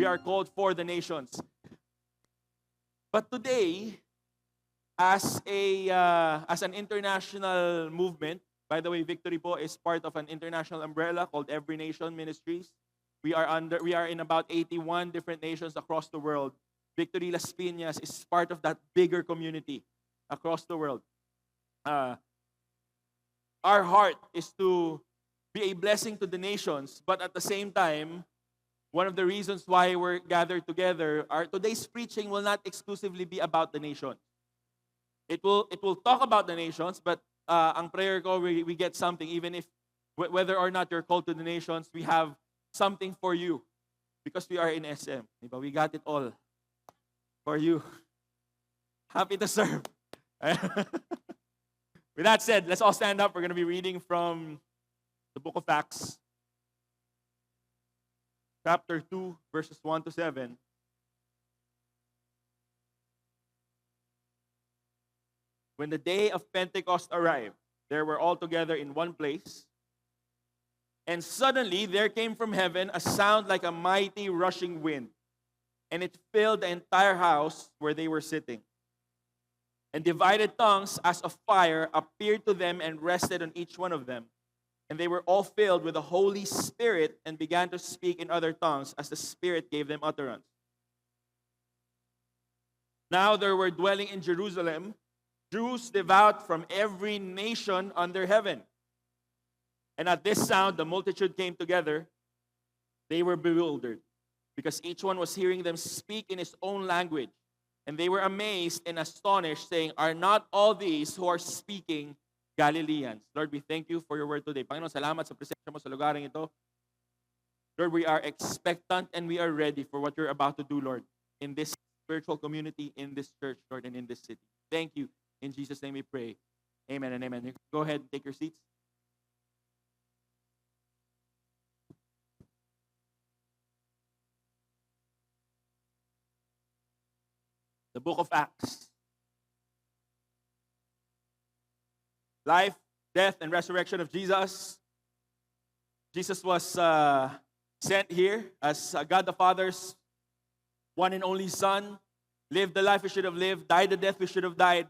are called for the nations. But today, as an international movement, by the way, Victory po is part of an international umbrella called Every Nation Ministries. We are in about 81 different nations across the world. Victory Las Piñas is part of that bigger community across the world. Our heart is to be a blessing to the nations, but at the same time, one of the reasons why we're gathered together, today's preaching will not exclusively be about the nations. It will talk about the nations, but ang prayer ko, we get something, even if whether or not you're called to the nations, we have something for you because we are in SM. Diba? We got it all for you. Happy to serve. With that said, let's all stand up. We're going to be reading from the book of Acts, chapter 2, verses 1 to 7. When the day of Pentecost arrived, they were all together in one place. And suddenly there came from heaven a sound like a mighty rushing wind, and it filled the entire house where they were sitting. And divided tongues as of fire appeared to them and rested on each one of them. And they were all filled with the Holy Spirit and began to speak in other tongues as the Spirit gave them utterance. Now there were dwelling in Jerusalem Jews devout from every nation under heaven. And at this sound, the multitude came together. They were bewildered, because each one was hearing them speak in his own language. And they were amazed and astonished, saying, "Are not all these who are speaking Galileans?" Lord, we thank you for your word today. Panginoon, salamat sa presensya mo sa lugaring ito. Lord, we are expectant and we are ready for what you're about to do, Lord, in this spiritual community, in this church, Lord, and in this city. Thank you. In Jesus' name we pray. Amen and amen. Go ahead and take your seats. The book of Acts. Life, death, and resurrection of Jesus. Jesus was sent here as God the Father's one and only Son. Lived the life we should have lived. Died the death we should have died.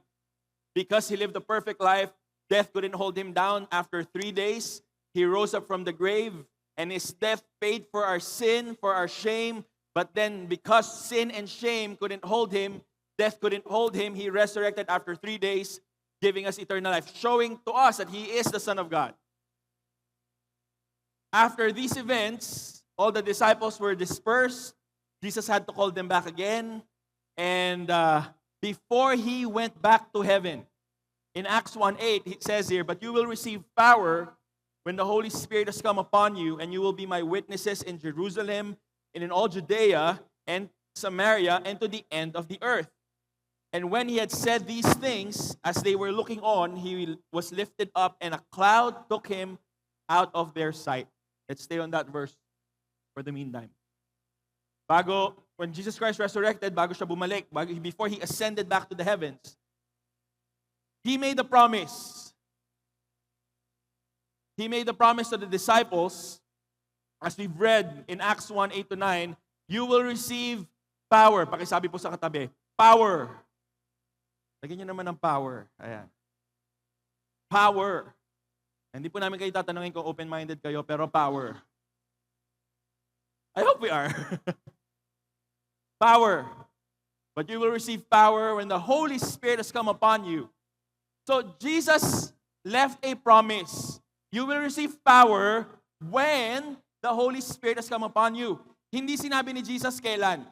Because he lived a perfect life, death couldn't hold him down. After 3 days, he rose up from the grave, and his death paid for our sin, for our shame. But then, because sin and shame couldn't hold him, death couldn't hold him, he resurrected after 3 days, giving us eternal life, showing to us that he is the Son of God. After these events, all the disciples were dispersed. Jesus had to call them back again. And before he went back to heaven, in Acts 1:8, it says here, "But you will receive power when the Holy Spirit has come upon you, and you will be my witnesses in Jerusalem and in all Judea and Samaria and to the end of the earth." And when he had said these things, as they were looking on, he was lifted up, and a cloud took him out of their sight. Let's stay on that verse for the meantime. When Jesus Christ resurrected, bago siya bumalik, before he ascended back to the heavens, he made a promise. He made a promise to the disciples, as we've read in Acts 1:8 to 9, "You will receive power." Pakisabi po sa katabi, power. Lagyan niyo naman ng power. Ayan. Power. Hindi po namin kayo tatanungin kung open-minded kayo, pero power. I hope we are. Power. But you will receive power when the Holy Spirit has come upon you. So Jesus left a promise. You will receive power when the Holy Spirit has come upon you. Hindi sinabi ni Jesus kailan.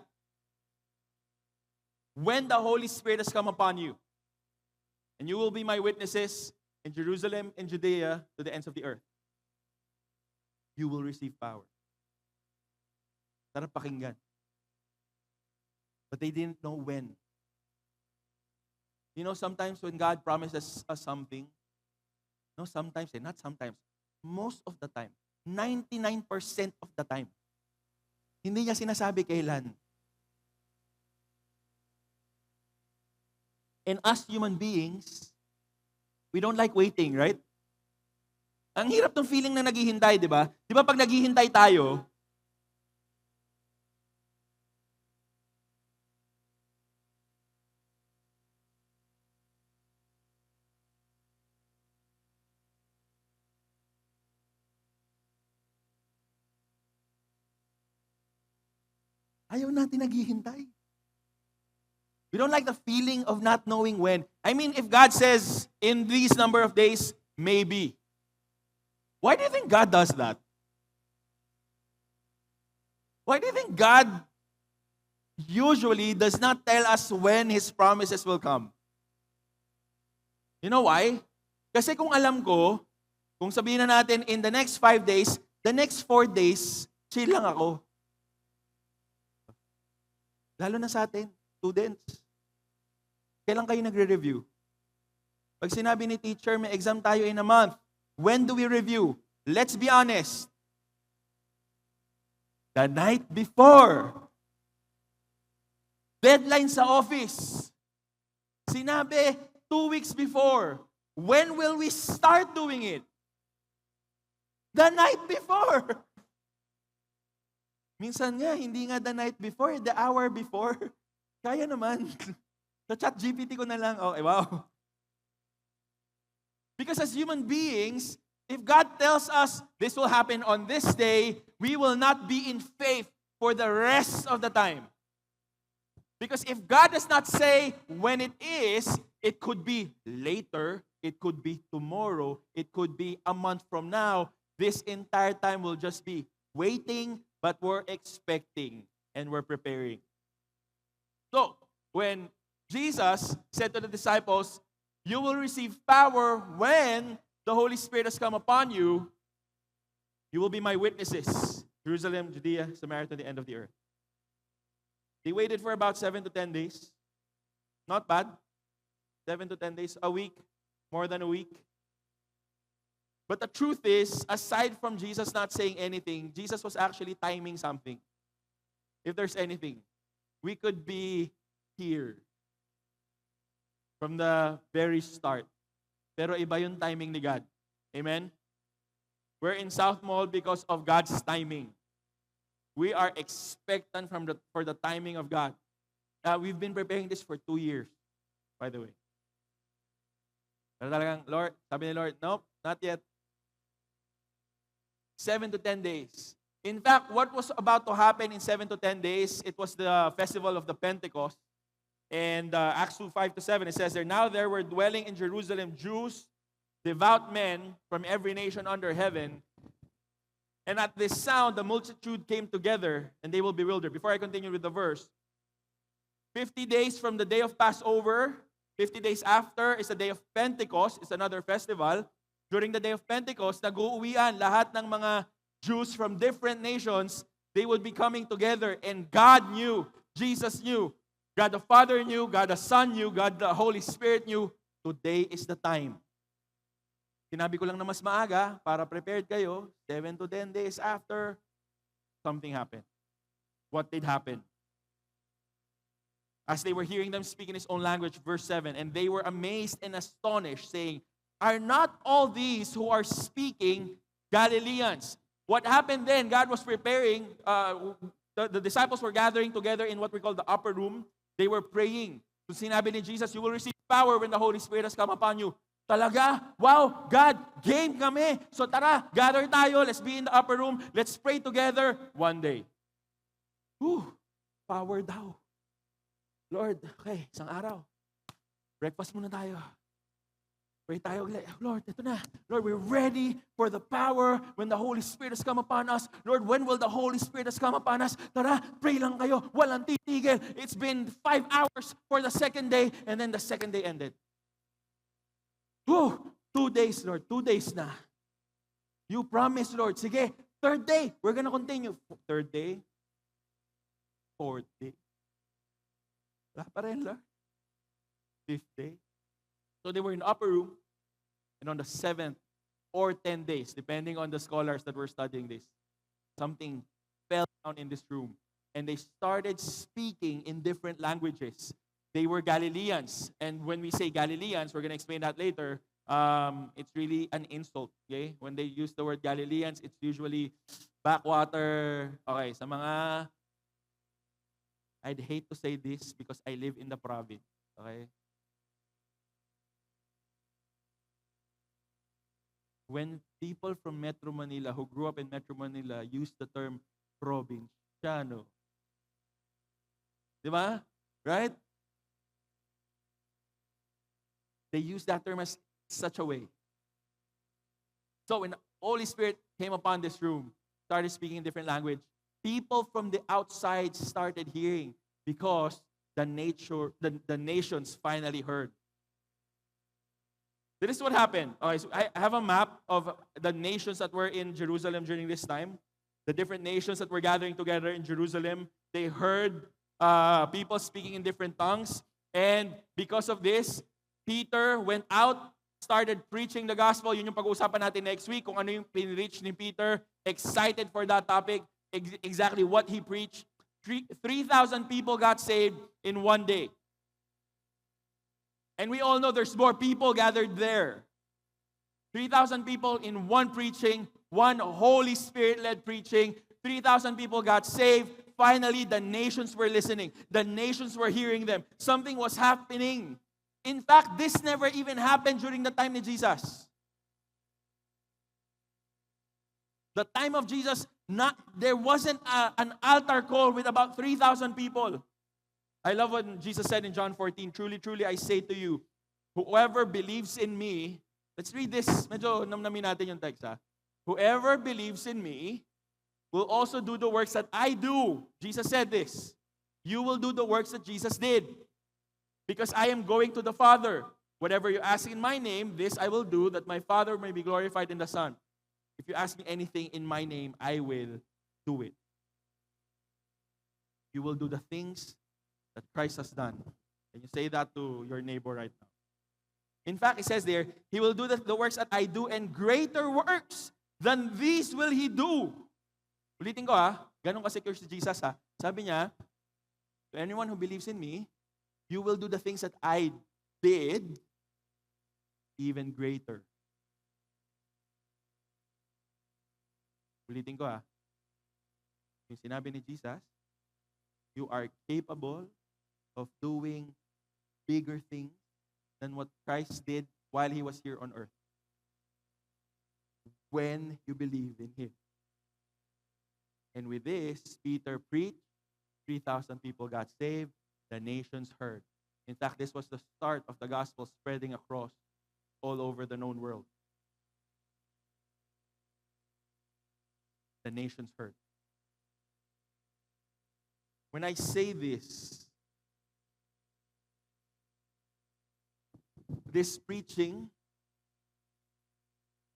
When the Holy Spirit has come upon you. And you will be my witnesses in Jerusalem and Judea to the ends of the earth. You will receive power. Sarap pakinggan. But they didn't know when. You know, sometimes when God promises us something, not sometimes, most of the time, 99% of the time, hindi niya sinasabi kailan. And us human beings, we don't like waiting, right? Ang hirap ng feeling na naghihintay, di ba? Di ba pag naghihintay tayo, Ayaw natin naghihintay. We don't like the feeling of not knowing when. I mean, if God says, in these number of days, maybe. Why do you think God does that? Why do you think God usually does not tell us when His promises will come? You know why? Kasi kung alam ko, kung sabihin na natin in the next 5 days, the next 4 days, chill lang ako. Lalo na sa atin, students. Kailan kayo nagre-review? Pag sinabi ni teacher, may exam tayo in a month, when do we review? Let's be honest. The night before. Deadline sa office. Sinabi, 2 weeks before. When will we start doing it? The night before. Minsan nga, hindi nga the night before, the hour before. Kaya naman. Sa chat GPT ko na lang, okay, wow. Because as human beings, if God tells us this will happen on this day, we will not be in faith for the rest of the time. Because if God does not say when it is, it could be later, it could be tomorrow, it could be a month from now. This entire time will just be waiting, but we're expecting and we're preparing. So, when Jesus said to the disciples, you will receive power when the Holy Spirit has come upon you. You will be my witnesses. Jerusalem, Judea, Samaria, to the end of the earth. They waited for about 7 to 10 days. Not bad. 7 to 10 days, a week, more than a week. But the truth is, aside from Jesus not saying anything, Jesus was actually timing something. If there's anything, we could be here from the very start. Pero iba yung timing ni God. Amen? We're in South Mall because of God's timing. We are expectant for the timing of God. We've been preparing this for 2 years, by the way. Pero talagang, Lord, sabi ni Lord, nope, not yet. 7 to 10 days. In fact, what was about to happen in 7 to 10 days, it was the festival of the Pentecost. And Acts 2, 5 to 7, it says there, now there were dwelling in Jerusalem Jews, devout men from every nation under heaven. And at this sound, the multitude came together, and they will be bewildered. Before I continue with the verse, 50 days from the day of Passover, 50 days after is the day of Pentecost, it's another festival. During the day of Pentecost, nag-uuwian lahat ng mga Jews from different nations. They would be coming together, and God knew, Jesus knew, God the Father knew, God the Son knew, God the Holy Spirit knew, today is the time. Sinabi ko lang na mas maaga para prepared kayo, 7 to 10 days after, something happened. What did happen? As they were hearing them speak in his own language, verse 7, and they were amazed and astonished, saying, are not all these who are speaking Galileans? What happened then? God was preparing, the disciples were gathering together in what we call the upper room. They were praying. So sinabi ni Jesus, you will receive power when the Holy Spirit has come upon you. Talaga? Wow, God, game kami. So tara, gather tayo. Let's be in the upper room. Let's pray together one day. Power daw. Lord, okay, isang araw. Breakfast muna tayo. Pray tayo, Lord, ito na. Lord, we're ready for the power when the Holy Spirit has come upon us. Lord, when will the Holy Spirit has come upon us? Tara, pray lang kayo. Walang titigil. It's been 5 hours for the second day, and then the second day ended. 2 days, Lord. 2 days na. You promised, Lord. Sige, third day, we're gonna continue. Third day, fourth day. Wala pa rin, Lord. Fifth day. So they were in the upper room, and on the 7th or 10 days, depending on the scholars that were studying this, something fell down in this room, and they started speaking in different languages. They were Galileans, and when we say Galileans, we're going to explain that later, it's really an insult, okay? When they use the word Galileans, it's usually backwater. Okay, sa mga, I'd hate to say this because I live in the province, okay? When people from Metro Manila who grew up in Metro Manila use the term provinciano, Di ba? Right? They use that term as such a way. So when the Holy Spirit came upon this room, started speaking in different language, people from the outside started hearing because the nations finally heard. This is what happened. Okay, so I have a map of the nations that were in Jerusalem during this time. The different nations that were gathering together in Jerusalem, they heard people speaking in different tongues. And because of this, Peter went out, started preaching the gospel. Yun yung pag-uusapan natin next week, kung ano yung pinreach ni Peter. Excited for that topic, exactly what he preached. 3,000 people got saved in one day. And we all know there's more people gathered there. 3,000 people in one preaching, one Holy Spirit-led preaching. 3,000 people got saved. Finally, the nations were listening. The nations were hearing them. Something was happening. In fact, this never even happened during the time of Jesus. The time of Jesus, there wasn't an altar call with about 3,000 people. I love what Jesus said in John 14, "Truly, truly, I say to you, whoever believes in me," let's read this, medyo namnamin natin yung text ha. "Whoever believes in me will also do the works that I do." Jesus said this. You will do the works that Jesus did. Because I am going to the Father. Whatever you ask in my name, this I will do, that my Father may be glorified in the Son. If you ask me anything in my name, I will do it. You will do the things that Christ has done. Can you say that to your neighbor right now? In fact, it says there, He will do the works that I do, and greater works than these will He do. Ulitin ko ganun ka-secure si Jesus Sabi niya, to anyone who believes in me, you will do the things that I did, even greater. Ulitin ko yung sinabi ni Jesus, you are capable of doing bigger things than what Christ did while He was here on earth. When you believe in Him. And with this, Peter preached, 3,000 people got saved, the nations heard. In fact, this was the start of the gospel spreading across all over the known world. The nations heard. When I say this preaching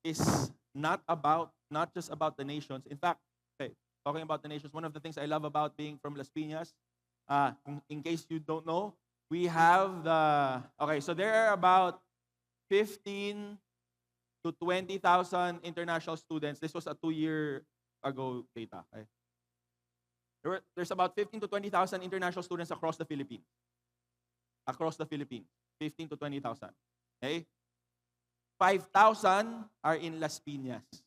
is not just about the nations. In fact, talking about the nations, one of the things I love about being from Las Piñas, in case you don't know, we have so there are about 15 to 20,000 international students. This was a 2-year ago data. Okay? There's about 15 to 20,000 international students across the Philippines. 15 to 20,000. Okay? 5,000 are in Las Piñas.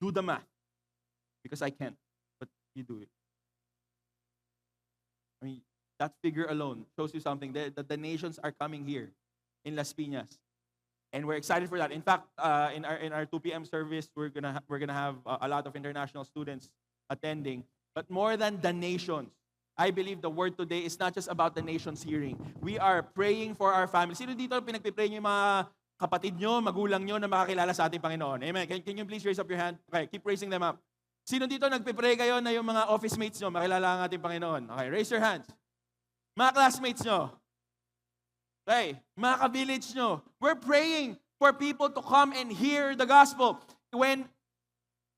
Do the math. Because I can't, but you do it. I mean, that figure alone shows you something, that the nations are coming here in Las Piñas. And we're excited for that. In fact, in our 2 p.m. service, we're gonna have a lot of international students attending. But more than the nations, I believe the word today is not just about the nations hearing. We are praying for our families. Sino dito pinagpipray niyo yung mga kapatid nyo, magulang nyo na makakilala sa ating Panginoon? Amen. Can you please raise up your hand? Okay, keep raising them up. Sino dito nagpipray kayo na yung mga office mates nyo makilala ang ating Panginoon? Okay, raise your hands. Mga classmates nyo. Okay, mga ka-village nyo. We're praying for people to come and hear the gospel. When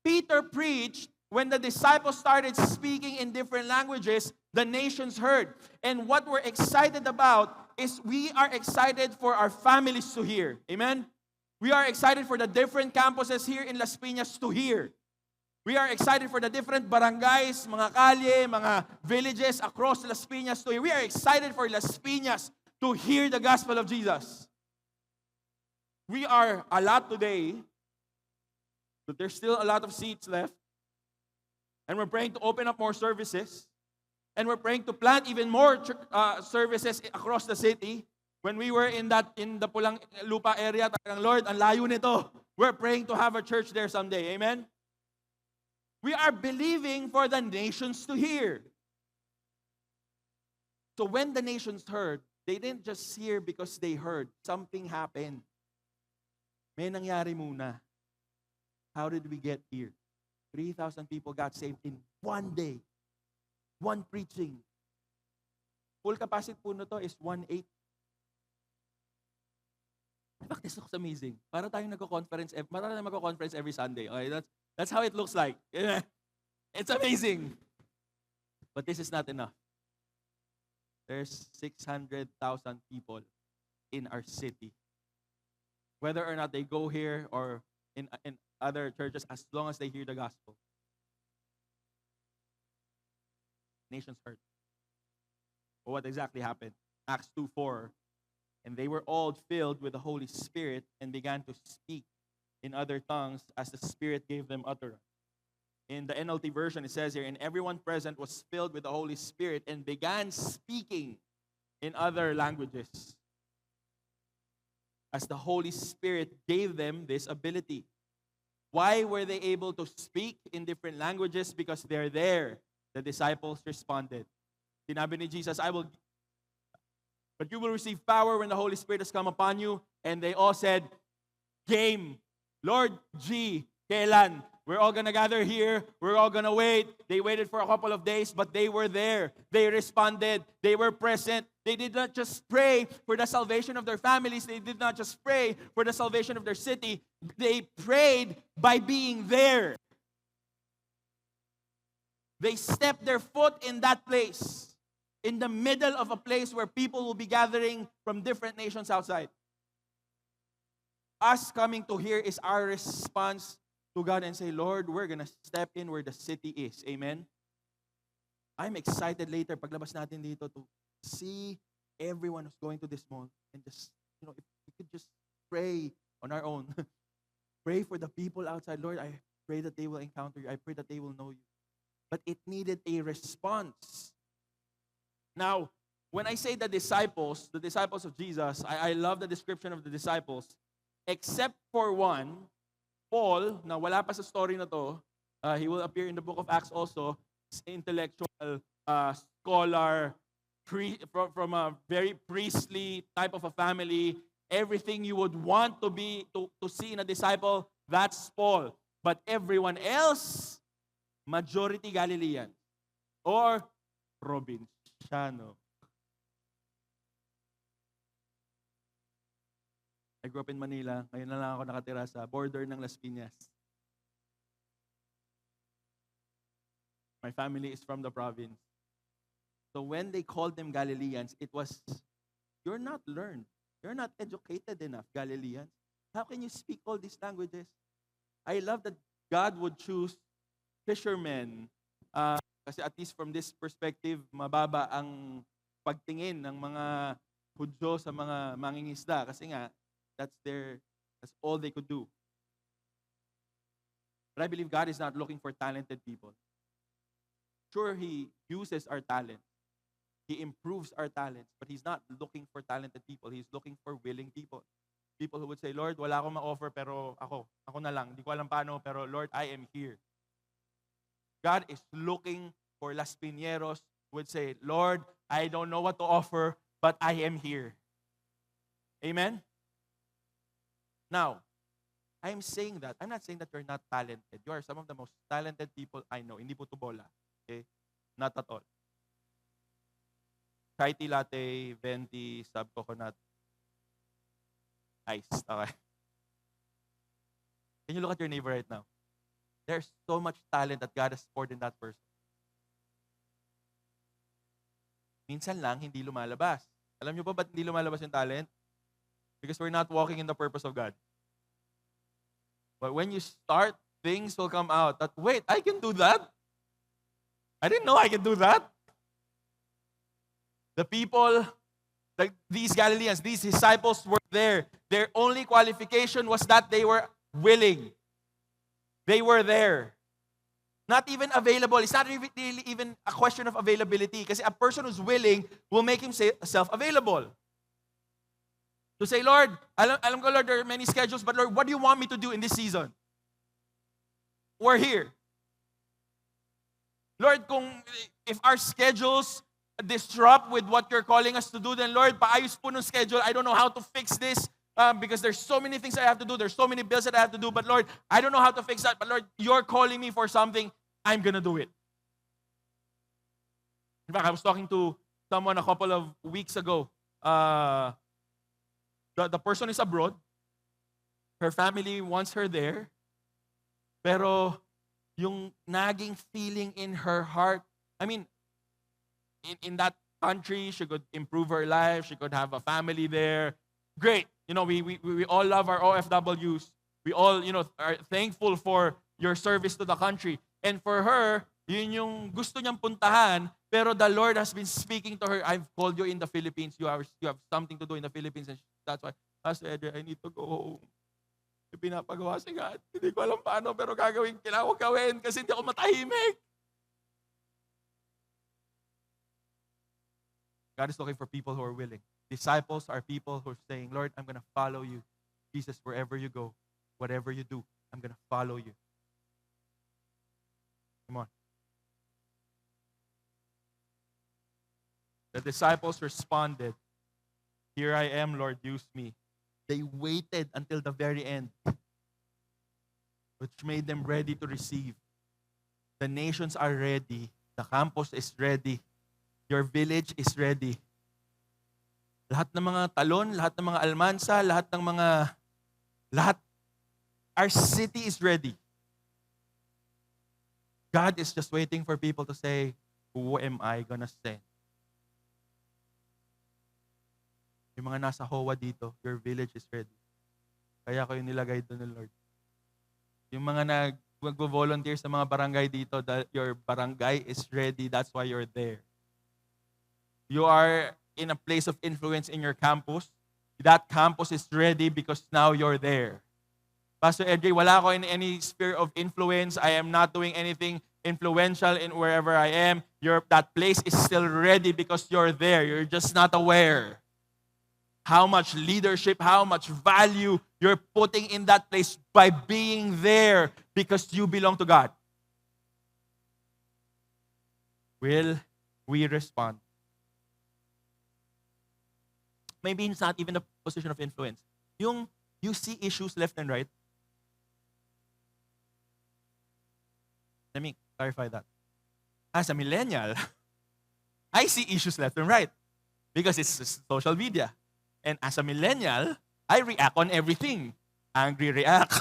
Peter preached, when the disciples started speaking in different languages, the nations heard. And what we're excited about is we are excited for our families to hear. Amen? We are excited for the different campuses here in Las Piñas to hear. We are excited for the different barangays, mga kalye, mga villages across Las Piñas to hear. We are excited for Las Piñas to hear the gospel of Jesus. We are a lot today, but there's still a lot of seats left. And we're praying to open up more services. And we're praying to plant even more services across the city. When we were in the Pulang Lupa area, talagang Lord, ang layo nito. We're praying to have a church there someday. Amen? We are believing for the nations to hear. So when the nations heard, they didn't just hear because they heard. Something happened. May nangyari muna. How did we get here? 3,000 people got saved in one day. One preaching. Full capacity po na to is 1/8. In fact, this looks amazing. Para tayong magko-conference every Sunday. Okay, that's how it looks like. It's amazing. But this is not enough. There's 600,000 people in our city. Whether or not they go here or in other churches, as long as they hear the gospel. Nations heard. But what exactly happened? Acts 2:4. And they were all filled with the Holy Spirit and began to speak in other tongues as the Spirit gave them utterance. In the NLT version, it says here, and everyone present was filled with the Holy Spirit and began speaking in other languages, as the Holy Spirit gave them this ability. Why were they able to speak in different languages? Because they're there. The disciples responded. Sinabi ni Jesus, but you will receive power when the Holy Spirit has come upon you. And they all said, game. Lord G, kailan? We're all going to gather here. We're all going to wait. They waited for a couple of days, but they were there. They responded. They were present. They did not just pray for the salvation of their families. They did not just pray for the salvation of their city. They prayed by being there. They stepped their foot in that place, in the middle of a place where people will be gathering from different nations outside. Us coming to here is our response to God and say, Lord, we're gonna step in where the city is. Amen? I'm excited later, paglabas natin dito, to see everyone who's going to this mall and just, if we could just pray on our own. Pray for the people outside. Lord, I pray that they will encounter you. I pray that they will know you. But it needed a response. Now, when I say the disciples of Jesus, I love the description of the disciples, except for one, Paul, na wala pa sa story na to, he will appear in the book of Acts also, intellectual scholar, from a very priestly type of a family. Everything you would want to see in a disciple, that's Paul. But everyone else, majority Galilean or provinciano. I grew up in Manila. Ngayon na lang ako nakatira sa border ng Las Piñas. My family is from the province. So when they called them Galileans, it was, you're not learned. You're not educated enough, Galileans. How can you speak all these languages? I love that God would choose fishermen. Kasi at least from this perspective, mababa ang pagtingin ng mga Hudyo sa mga mangingisda. Kasi nga, that's all they could do. But I believe God is not looking for talented people. Sure, He uses our talent. He improves our talents. But He's not looking for talented people. He's looking for willing people. People who would say, Lord, wala akong ma-offer, pero ako na lang. Hindi ko alam paano, pero Lord, I am here. God is looking for Las Piñeros who would say, Lord, I don't know what to offer, but I am here. Amen? Now, I'm saying that. I'm not saying that you're not talented. You are some of the most talented people I know. Hindi po to bola. Okay? Not at all. Chai tea latte, venti, sub coconut, ice. Okay. Can you look at your neighbor right now? There's so much talent that God has poured in that person. Minsan lang, hindi lumalabas. Alam niyo ba ba't hindi lumalabas yung talent? Because we're not walking in the purpose of God. But when you start, things will come out that, wait, I can do that? I didn't know I could do that. The people, these Galileans, these disciples were there. Their only qualification was that they were willing. They were there. Not even available. It's not really even a question of availability. Because a person who's willing will make himself available. To say, Lord, alam ko, Lord, there are many schedules, but Lord, what do you want me to do in this season? We're here. Lord, if our schedules disrupt with what you're calling us to do, then Lord, paayos po ng schedule. I don't know how to fix this because there's so many things I have to do. There's so many bills that I have to do. But Lord, I don't know how to fix that. But Lord, you're calling me for something. I'm gonna do it. In fact, I was talking to someone a couple of weeks ago. The person is abroad. Her family wants her there. Pero yung naging feeling in her heart, I mean, in that country, she could improve her life. She could have a family there. Great. You know, we all love our OFWs. We all, are thankful for your service to the country. And for her, yun yung gusto niyang puntahan, pero the Lord has been speaking to her, I've called you in the Philippines. You have something to do in the Philippines. And that's why, Pastor Edre, I need to go home. Yung pinapagawa si God. Hindi ko alam paano, pero kailangan ko gawin kasi hindi ako matahimik. God is looking for people who are willing. Disciples are people who are saying, Lord, I'm going to follow you. Jesus, wherever you go, whatever you do, I'm going to follow you. Come on. The disciples responded, here I am, Lord, use me. They waited until the very end, which made them ready to receive. The nations are ready. The campus is ready. Your village is ready. Lahat ng mga talon, lahat ng mga almansa, lahat, our city is ready. God is just waiting for people to say, who am I gonna send? Yung mga nasa HOA dito, your village is ready. Kaya ko yung nilagay doon ng Lord. Yung mga nag-volunteer sa mga barangay dito, your barangay is ready, that's why you're there. You are in a place of influence in your campus. That campus is ready because now you're there. Pastor Edre, wala ako in any sphere of influence. I am not doing anything influential in wherever I am. That place is still ready because you're there. You're just not aware how much leadership, how much value you're putting in that place by being there because you belong to God. Will we respond? Maybe it's not even a position of influence. You see issues left and right. Let me clarify that. As a millennial, I see issues left and right because it's social media. And as a millennial, I react on everything. Angry react,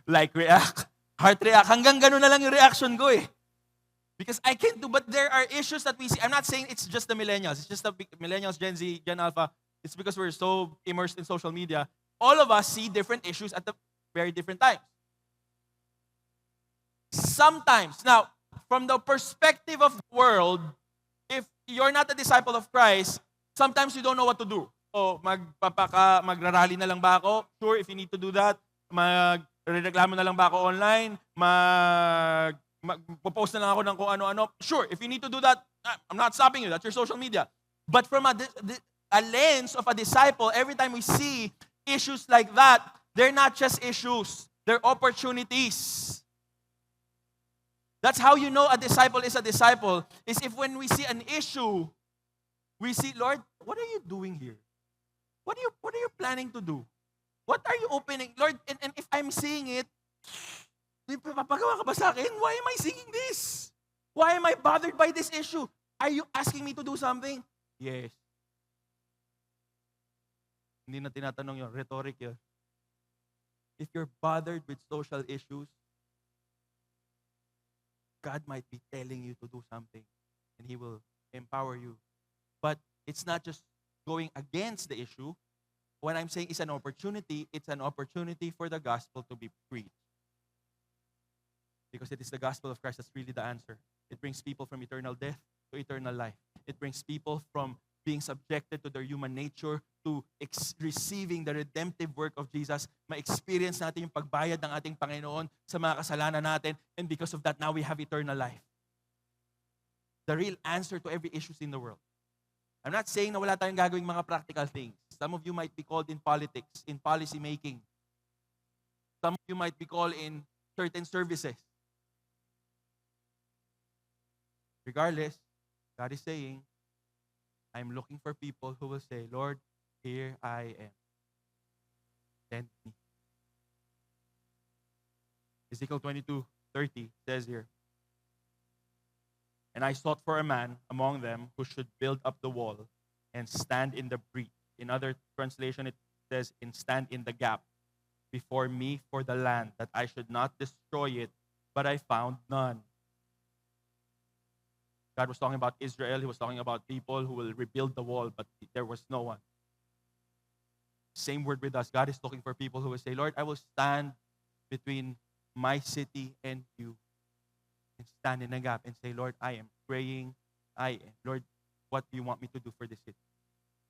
like react, heart react. Hanggang ganun na lang yung reaction ko eh. Because I can't do, but there are issues that we see. I'm not saying it's just the millennials. It's just the millennials, Gen Z, Gen Alpha. It's because we're so immersed in social media. All of us see different issues at the very different times. Sometimes, now, from the perspective of the world, if you're not a disciple of Christ, sometimes you don't know what to do. O magrarally na lang ba ako? Sure, if you need to do that. Magreklamo na lang ba ako online? Magpo-post na lang ako ng kung ano-ano? Sure, if you need to do that, I'm not stopping you. That's your social media. But from a lens of a disciple, every time we see issues like that, they're not just issues. They're opportunities. That's how you know a disciple is a disciple, is if when we see an issue, we see, Lord, what are you doing here? What are you planning to do? What are you opening? Lord, and if I'm seeing it, papagawa ka ba sa akin? Why am I seeing this? Why am I bothered by this issue? Are you asking me to do something? Yes. Hindi na tinatanong yun. Rhetoric yun. If you're bothered with social issues, God might be telling you to do something and He will empower you. But it's not just going against the issue. When I'm saying it's an opportunity for the gospel to be preached. Because it is the gospel of Christ that's really the answer. It brings people from eternal death to eternal life. It brings people from being subjected to their human nature to receiving the redemptive work of Jesus. Ma-experience natin yung pagbayad ng ating Panginoon sa mga kasalanan natin. And because of that, now we have eternal life. The real answer to every issue in the world. I'm not saying na wala tayong gagawing mga practical things. Some of you might be called in politics, in policy making. Some of you might be called in certain services. Regardless, God is saying, I'm looking for people who will say, Lord, here I am. Send me. Ezekiel 22:30 says here, and I sought for a man among them who should build up the wall and stand in the breach. In other translation, it says, and stand in the gap before me for the land, that I should not destroy it, but I found none. God was talking about Israel. He was talking about people who will rebuild the wall, but there was no one. Same word with us. God is looking for people who will say, Lord, I will stand between my city and you, and stand in a gap and say, Lord, I am praying. Lord, what do you want me to do for this city?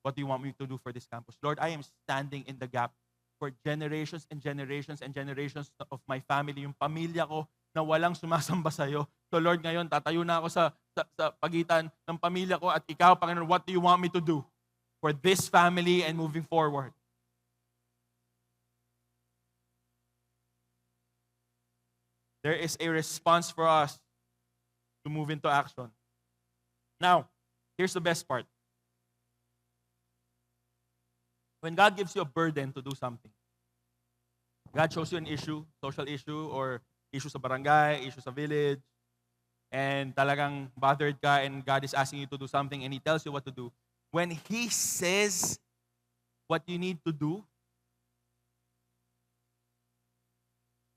What do you want me to do for this campus? Lord, I am standing in the gap for generations and generations and generations of my family, yung pamilya ko na walang sumasamba sa'yo. So Lord, ngayon, tatayo na ako sa pagitan ng pamilya ko at ikaw, Panginoon, what do you want me to do for this family and moving forward? There is a response for us to move into action. Now, here's the best part. When God gives you a burden to do something, God shows you an issue, social issue, or issue sa barangay, issue sa village, and talagang bothered ka and God is asking you to do something and He tells you what to do. When He says what you need to do,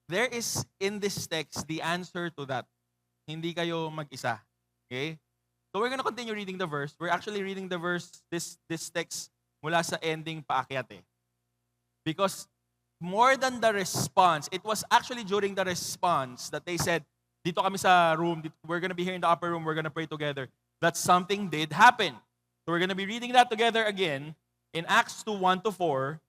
there is in this text the answer to that. Hindi kayo mag-isa. Okay? So we're gonna continue reading the verse. We're actually reading the verse, this text, mula sa ending paakyat eh. Because more than the response, it was actually during the response that they said, dito kami sa room, we're gonna be here in the upper room, we're gonna pray together, that something did happen. So we're gonna be reading that together again in Acts 2:1-4.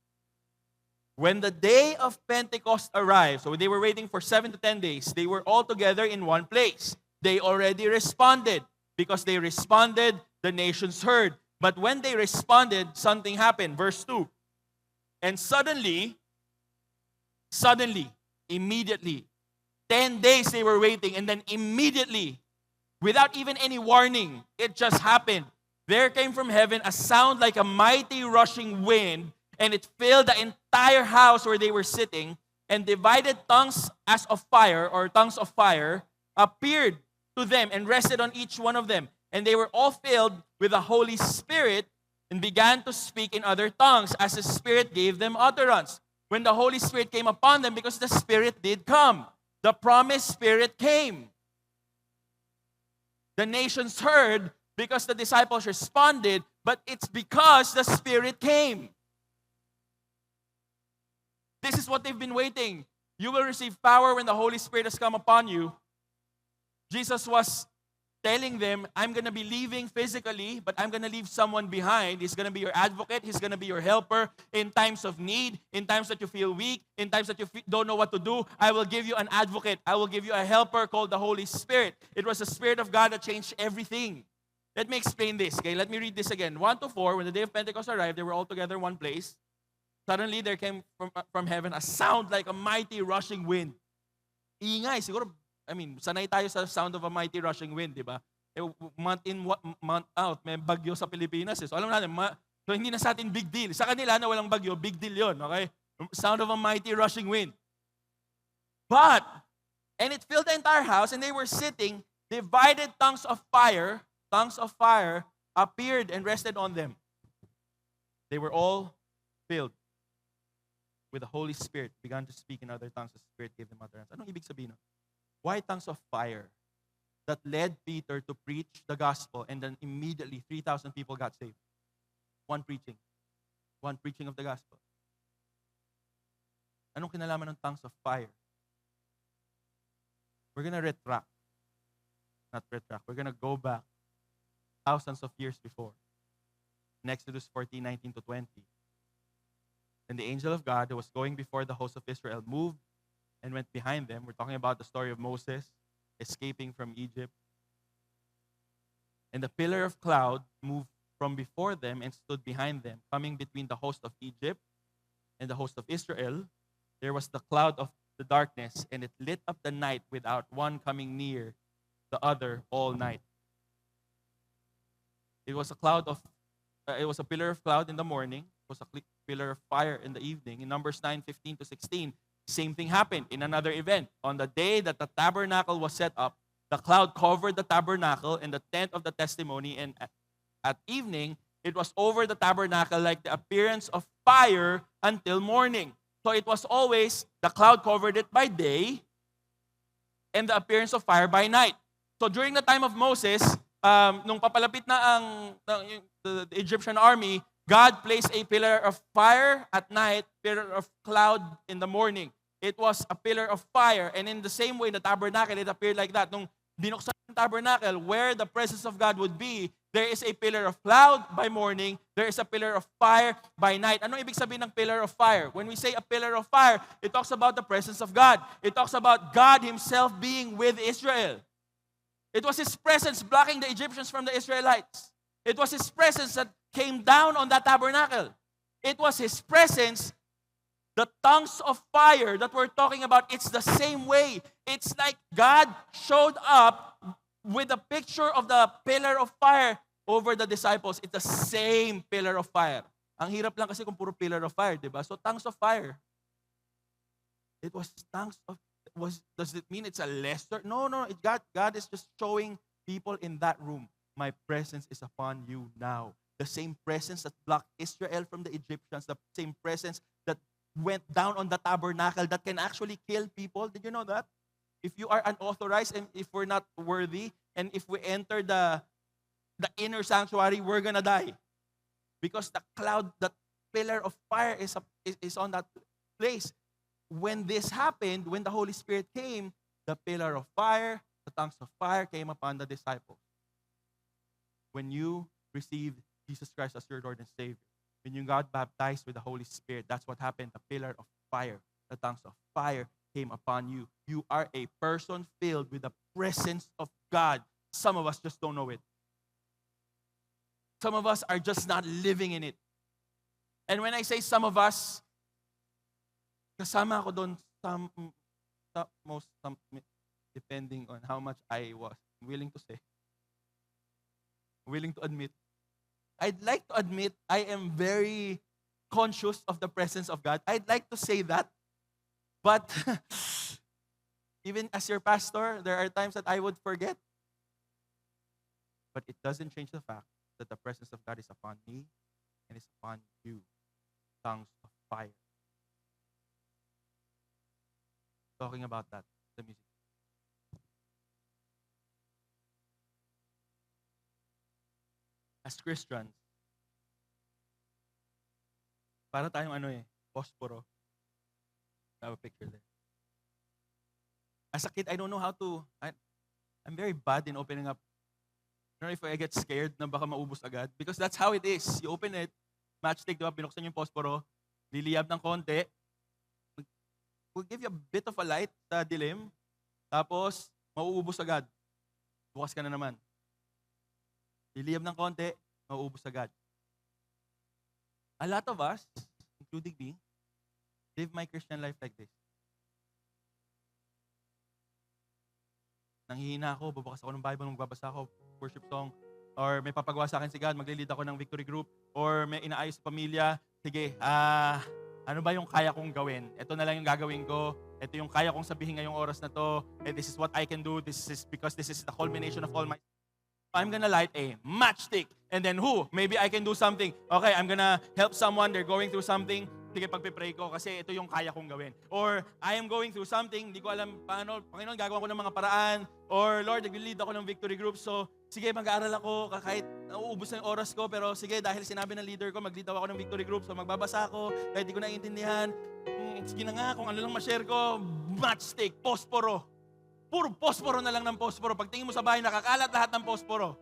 When the day of Pentecost arrived, so they were waiting for 7 to 10 days, they were all together in one place. They already responded. Because they responded, the nations heard. But when they responded, something happened. Verse 2. And suddenly, immediately, 10 days they were waiting, and then immediately, without even any warning, it just happened. There came from heaven a sound like a mighty rushing wind, and it filled the entire house where they were sitting, and divided tongues as of fire, or tongues of fire, appeared to them and rested on each one of them. And they were all filled with the Holy Spirit and began to speak in other tongues as the Spirit gave them utterance. When the Holy Spirit came upon them, because the Spirit did come, the promised Spirit came. The nations heard because the disciples responded, but it's because the Spirit came. This is what they've been waiting. You will receive power when the Holy Spirit has come upon you. Jesus was telling them, I'm going to be leaving physically, but I'm going to leave someone behind. He's going to be your advocate. He's going to be your helper in times of need, in times that you feel weak, in times that you don't know what to do. I will give you an advocate. I will give you a helper called the Holy Spirit. It was the Spirit of God that changed everything. Let me explain this. Okay, let me read this again. 1-4, when the day of Pentecost arrived, they were all together in one place. Suddenly, there came from heaven a sound like a mighty rushing wind. Ingay, siguro, sanay tayo sa sound of a mighty rushing wind, di ba? Month in, month out, may bagyo sa Pilipinas. So alam natin, so hindi na sa atin big deal. Sa kanila na walang bagyo, big deal yon, okay? Sound of a mighty rushing wind. And it filled the entire house, and they were sitting, divided tongues of fire appeared and rested on them. They were all filled with the Holy Spirit, began to speak in other tongues as the Spirit gave them utterance. Anong ibig sabihin nun? Why tongues of fire? That led Peter to preach the gospel, and then immediately 3,000 people got saved. One preaching of the gospel. Anong kinalaman ng tongues of fire? We're gonna we're gonna go back thousands of years before. In Exodus 14:19-20. And the angel of God who was going before the host of Israel moved and went behind them. We're talking about the story of Moses escaping from Egypt. And the pillar of cloud moved from before them and stood behind them, coming between the host of Egypt and the host of Israel. There was the cloud of the darkness, and it lit up the night without one coming near the other all night. It was a cloud of it was a pillar of cloud in the morning. It was a pillar of fire in the evening. In Numbers 9:15 to 16, same thing happened in another event. On the day that the tabernacle was set up, the cloud covered the tabernacle and the tent of the testimony, and at evening, it was over the tabernacle like the appearance of fire until morning. So it was always, the cloud covered it by day, and the appearance of fire by night. So during the time of Moses, nung papalapit na the Egyptian army, God placed a pillar of fire at night, pillar of cloud in the morning. It was a pillar of fire, and in the same way, the tabernacle, it appeared like that. Nung binuksan yung tabernacle, where the presence of God would be, there is a pillar of cloud by morning, there is a pillar of fire by night. Ano ibig sabihin ng pillar of fire? When we say a pillar of fire, it talks about the presence of God. It talks about God Himself being with Israel. It was His presence blocking the Egyptians from the Israelites. It was His presence that came down on that tabernacle. It was His presence. The tongues of fire that we're talking about, it's the same way. It's like God showed up with a picture of the pillar of fire over the disciples. It's the same pillar of fire. Ang hirap lang kasi kung puro pillar of fire, di ba? So tongues of fire. It was tongues of, does it mean it's a lesser? No. God is just showing people in that room, my presence is upon you now. The same presence that blocked Israel from the Egyptians, the same presence that went down on the tabernacle that can actually kill people. Did you know that? If you are unauthorized and if we're not worthy, and if we enter the inner sanctuary, we're gonna die. Because the cloud, that pillar of fire is on that place. When this happened, when the Holy Spirit came, the pillar of fire, the tongues of fire came upon the disciples. When you received Jesus Christ as your Lord and Savior, when you got baptized with the Holy Spirit, that's what happened. The pillar of fire, the tongues of fire came upon you. You are a person filled with the presence of God. Some of us just don't know it. Some of us are just not living in it. And when I say some of us, kasama ako doon, depending on how much I was willing to say, willing to admit. I'd like to admit I am very conscious of the presence of God. I'd like to say that. But even as your pastor, there are times that I would forget. But it doesn't change the fact that the presence of God is upon me and is upon you. Tongues of fire. Talking about that, the music. As Christians, para tayong posporo. I have a picture there. As a kid, I don't know how to, I'm very bad in opening up. I don't know if I get scared na baka maubos agad. Because that's how it is. You open it, matchstick, diba, binuksan yung posporo, liliyab ng konti, will give you a bit of a light sa dilim, tapos mauubos agad. Bukas ka na naman. Liliyab ng konti, mauubos agad. A lot of us, including me, live my Christian life like this. Nanghihina ako, babakas ako ng Bible, magbabasa ako, worship song, or may papagawa sa akin si God, maglilid ako ng victory group, or may inaayos sa pamilya, sige, ano ba yung kaya kong gawin? Ito na lang yung gagawin ko. Ito yung kaya kong sabihin ngayong oras na to. This is what I can do. This is because this is the culmination of all my... I'm gonna light a matchstick. And then maybe I can do something. Okay, I'm gonna help someone. They're going through something. Sige, pagpipray ko kasi ito yung kaya kong gawin. Or I am going through something. Hindi ko alam paano. Panginoon, gagawa ko ng mga paraan. Or Lord, nag-lead ako ng victory group. So, sige, mag-aaral ako kahit nauubos na yung oras ko. Pero sige, dahil sinabi ng leader ko, mag-lead ako ng victory group. So, magbabasa ako kahit di ko naiintindihan. Sige na nga, kung ano lang ma-share ko, matchstick, posporo. Puro posporo na lang ng posporo. Pagtingin mo sa bahay, nakakalat lahat ng posporo.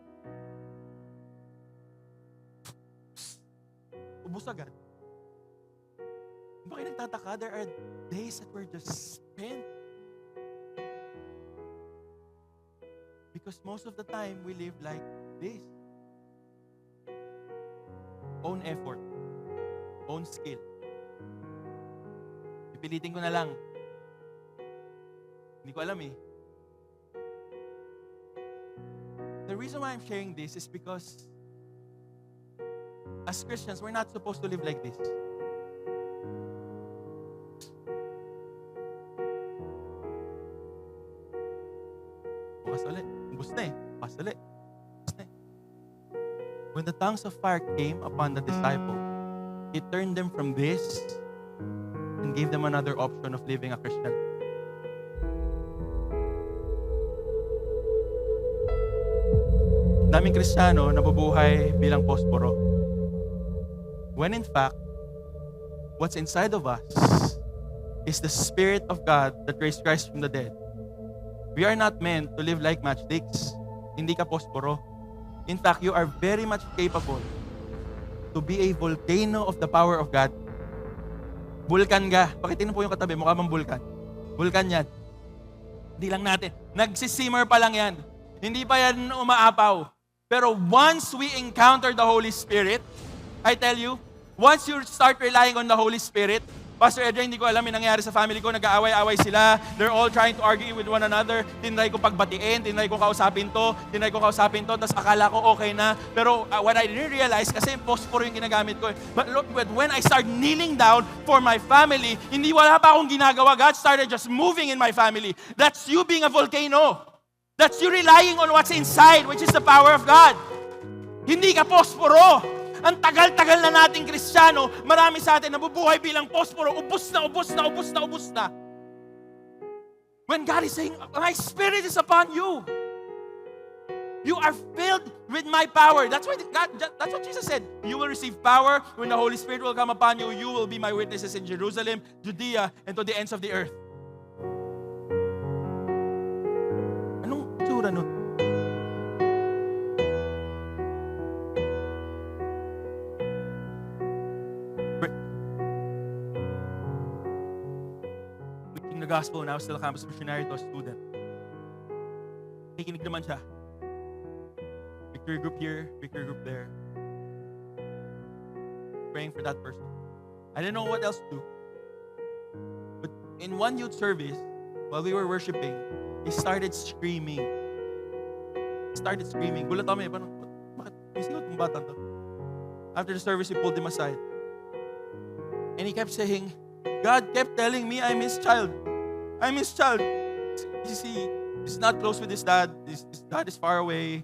Ubus agad. Bakit nagtataka? There are days that we're just spent. Because most of the time, we live like this. Own effort. Own skill. Pipilitin ko na lang. Hindi ko alam eh. The reason why I'm sharing this is because as Christians, we're not supposed to live like this. Bukas ulit. Ubus na eh. Bukas ulit. Ubus na eh. When the tongues of fire came upon the disciples, it turned them from this and gave them another option of living a Christian. Daming Kristiyano nabubuhay bilang posporo. When in fact, what's inside of us is the Spirit of God that raised Christ from the dead. We are not meant to live like matchsticks. Hindi ka posporo. In fact, you are very much capable to be a volcano of the power of God. Bulkan ka. Pakitin po yung katabi, mukha bang bulkan? Bulkan yan. Hindi lang natin. Nagsisimmer pa lang yan. Hindi pa yan umaapaw. Pero once we encounter the Holy Spirit, I tell you, once you start relying on the Holy Spirit, Pastor Edra, hindi ko alam yung nangyari sa family ko, nag-aaway-aaway sila, they're all trying to argue with one another, tinry ko pagbatiin, tinry ko kausapin to, tapos akala ko okay na, pero what I didn't realize, kasi posporo yung ginagamit ko, but when I start kneeling down for my family, hindi wala pa akong ginagawa, God started just moving in my family. That's you being a volcano. That's you relying on what's inside, which is the power of God. Hindi ka posporo. Ang tagal-tagal na nating Kristiyano, marami sa atin nabubuhay bilang posporo, ubos na. When God is saying, my Spirit is upon you. You are filled with my power. That's what Jesus said. You will receive power when the Holy Spirit will come upon you. You will be my witnesses in Jerusalem, Judea, and to the ends of the earth. Anong tsura nun? The gospel when I was still a campus missionary to a student. Nakikinig naman siya. Victory group here, victory group there. Praying for that person. I didn't know what else to do. But in one youth service, while we were worshiping, he started screaming. Gulat kami, bakit may sigot ng batang to? After the service, we pulled him aside. And he kept saying, God kept telling me I'm his child. You see, he's not close with his dad. His dad is far away.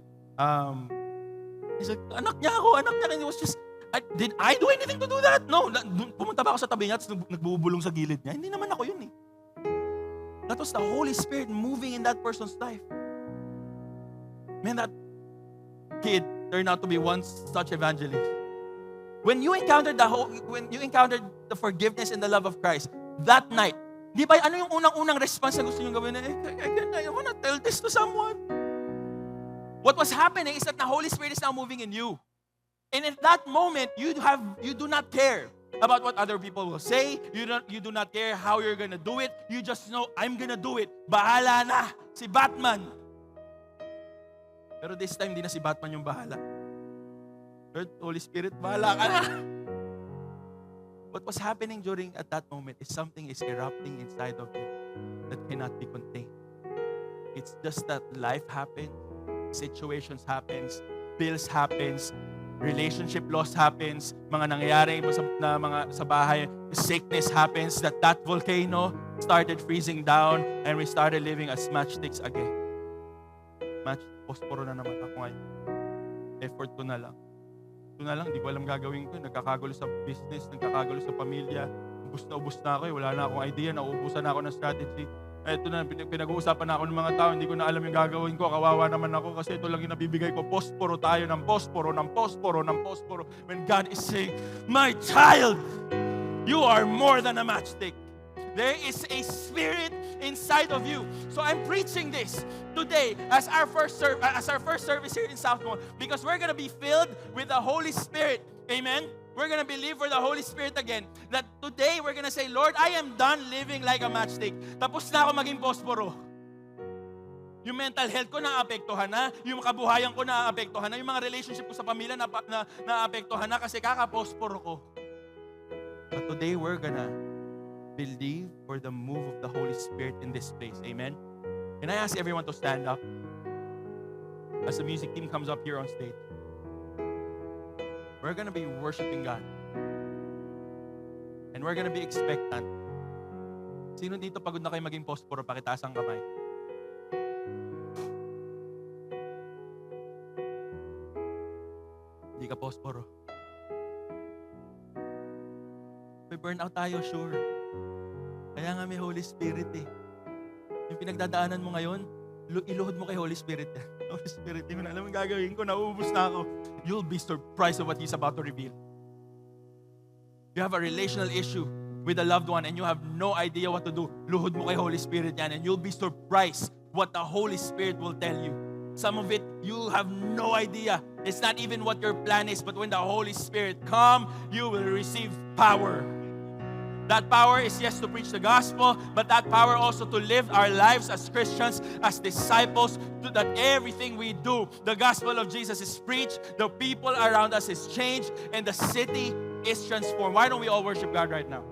He's like, anak niya. And it was just, did I do anything to do that? No. Pumunta ba ako sa tabi niya at nagbubulong sa gilid niya? Hindi naman ako yun eh. That was the Holy Spirit moving in that person's life. Man, that kid turned out to be one such evangelist. When you encountered the forgiveness and the love of Christ, that night, di ba, ano yung unang-unang response na gusto nyo gawin? I wanna tell this to someone. What was happening is that the Holy Spirit is now moving in you. And in that moment, you do not care about what other people will say. You do not care how you're gonna do it. You just know, I'm gonna do it. Bahala na, si Batman. Pero this time, di na si Batman yung bahala. Lord, Holy Spirit, bahala ka na. What was happening at that moment is something is erupting inside of you that cannot be contained. It's just that life happens, situations happens, bills happens, relationship loss happens, mga nangyayari sa bahay, sickness happens, that volcano started freezing down and we started living as matchsticks again. Posporo na naman ako ngayon. Effort ko na lang. Hindi ko alam gagawin ko. Nagkakagulo sa business, nagkakagulo sa pamilya. Ubus na ako. Wala na akong idea. Nauubusan na ako ng strategy. Ito na, pinag-uusapan na ako ng mga tao. Hindi ko na alam yung gagawin ko. Kawawa naman ako kasi ito lang yung nabibigay ko. Posporo tayo ng posporo. When God is saying, my child, you are more than a matchstick. There is a spirit inside of you. So I'm preaching this today as our first service here in Southmore because we're going to be filled with the Holy Spirit. Amen? We're going to believe for the Holy Spirit again. That today we're going to say, Lord, I am done living like a matchstick. Tapos na ako maging posporo. Yung mental health ko naapektuhan na, yung kabuhayan ko naapektuhan na, yung mga relationship ko sa pamilya naapektuhan na kasi kakaposporo ko. But today we're gonna believe for the move of the Holy Spirit in this place. Amen? Can I ask everyone to stand up as the music team comes up here on stage? We're gonna be worshiping God. And we're gonna be expectant. Sino dito pagod na kayo maging posporo? Pakitaas ang kamay. Hindi ka posporo. May burnout tayo, sure. Kaya nga may Holy Spirit eh. Yung pinagdadaanan mo ngayon, iluhod mo kay Holy Spirit. Holy Spirit, hindi mo na alam ang gagawin ko, nauubos na ako. You'll be surprised of what He's about to reveal. You have a relational issue with a loved one and you have no idea what to do. Luhod mo kay Holy Spirit yan and you'll be surprised what the Holy Spirit will tell you. Some of it, you have no idea. It's not even what your plan is, but when the Holy Spirit comes, you will receive power. That power is yes to preach the gospel, but that power also to live our lives as Christians, as disciples, so that everything we do, the gospel of Jesus is preached, the people around us is changed, and the city is transformed. Why don't we all worship God right now?